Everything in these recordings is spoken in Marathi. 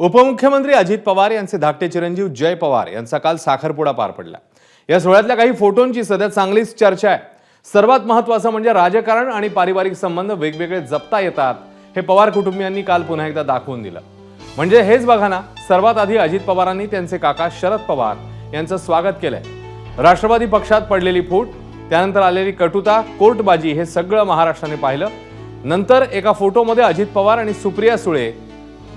उपमुख्यमंत्री अजित पवार यांचे धाकटे चिरंजीव जय पवार यांचा काल साखरपुडा पार पडला। या सोहळ्यातल्या काही फोटोंची सध्या चांगलीच चर्चा आहे। सर्वात महत्त्वाचं म्हणजे राजकारण आणि पारिवारिक संबंध वेगवेगळे जपता येतात हे पवार कुटुंबियांनी काल पुन्हा एकदा दाखवून दिलं। म्हणजे हेच बघा ना, सर्वात आधी अजित पवारांनी त्यांचे काका शरद पवार यांचं स्वागत केलंय। राष्ट्रवादी पक्षात पडलेली फूट, त्यानंतर आलेली कटुता, कोर्टबाजी हे सगळं महाराष्ट्राने पाहिलं। नंतर एका फोटोमध्ये अजित पवार आणि सुप्रिया सुळे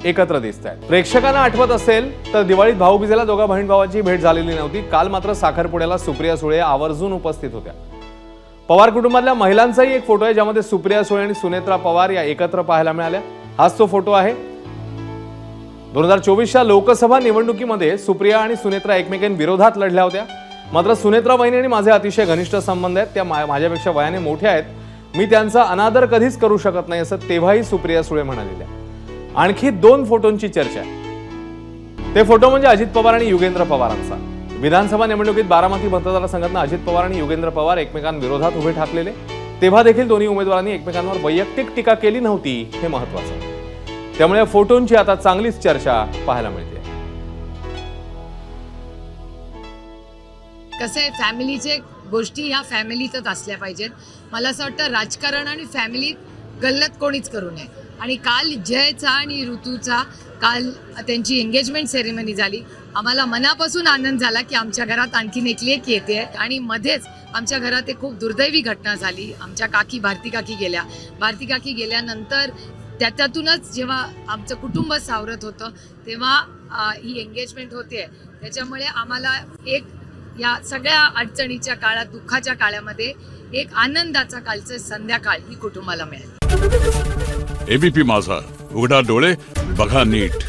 एकत्र दिसतात। प्रेक्षकांना आठवत असेल तर दिवाळीत भाऊबीजेला दोघा बहीण भावांची भेट झालेली नव्हती। काल मात्र साखरपुड्याला सुप्रिया सुळे आवर्जून उपस्थित होत्या। पवार कुटुंबातल्या महिलांचाही एक फोटो आहे ज्यामध्ये सुप्रिया सुळे आणि सुनेत्रा पवार या एकत्र पाहायला मिळाल्या। हाच तो फोटो आहे। 2024च्या लोकसभा निवडणुकीमध्ये सुप्रिया आणि सुनेत्रा एकमेकांविरोधात लढल्या होत्या। मात्र सुनेत्रा बहिणी आणि माझे अतिशय घनिष्ठ संबंध आहेत, त्या माझ्यापेक्षा वयाने मोठ्या आहेत, मी त्यांचा अनादर कधीच करू शकत नाही असं तेव्हाही सुप्रिया सुळे म्हणालेल्या। आणखी दोन फोटोंची चर्चा आहे। ते फोटो म्हणजे अजित पवार आणि युगेंद्र पवारांचा। विधानसभा निवडणुकीत बारामती मतदारसंघातून अजित पवार आणि युगेंद्र पवार एकमेकांविरोधात उभे ठाकलेले। तेव्हा देखील दोन्ही उमेदवारांनी एकमेकांवर वैयक्तिक टीका केली नव्हती, हे महत्त्वाचं। त्यामुळे फोटोंची आता चांगलीच चर्चा पाहायला मिळते। कसं आहे, फॅमिलीचे गोष्टी ह्या फॅमिलीतच असल्या पाहिजेत। मला असं वाटतं राजकारण आणि फॅमिली गल्लत कोणीच करू नये। आणि काल जयचा आणि ऋतूचा काल त्यांची एंगेजमेंट सेरेमनी झाली। आम्हाला मनापासून आनंद झाला की आमच्या घरात आणखीन एक लेक येते। आणि मध्येच आमच्या घरात एक खूप दुर्दैवी घटना झाली। आमच्या काकी भारती काकी गेल्यानंतर त्यातूनच जेव्हा आमचं कुटुंब सावरत होतं तेव्हा ही एंगेजमेंट होते। त्याच्यामुळे आम्हाला एक या सगळ्या अडचणीच्या काळात, दुःखाच्या काळामध्ये एक आनंदाचा कालचं संध्याकाळ ही कुटुंबाला मिळाली। एबीपी माझा, उघडा डोळे बघा नीट।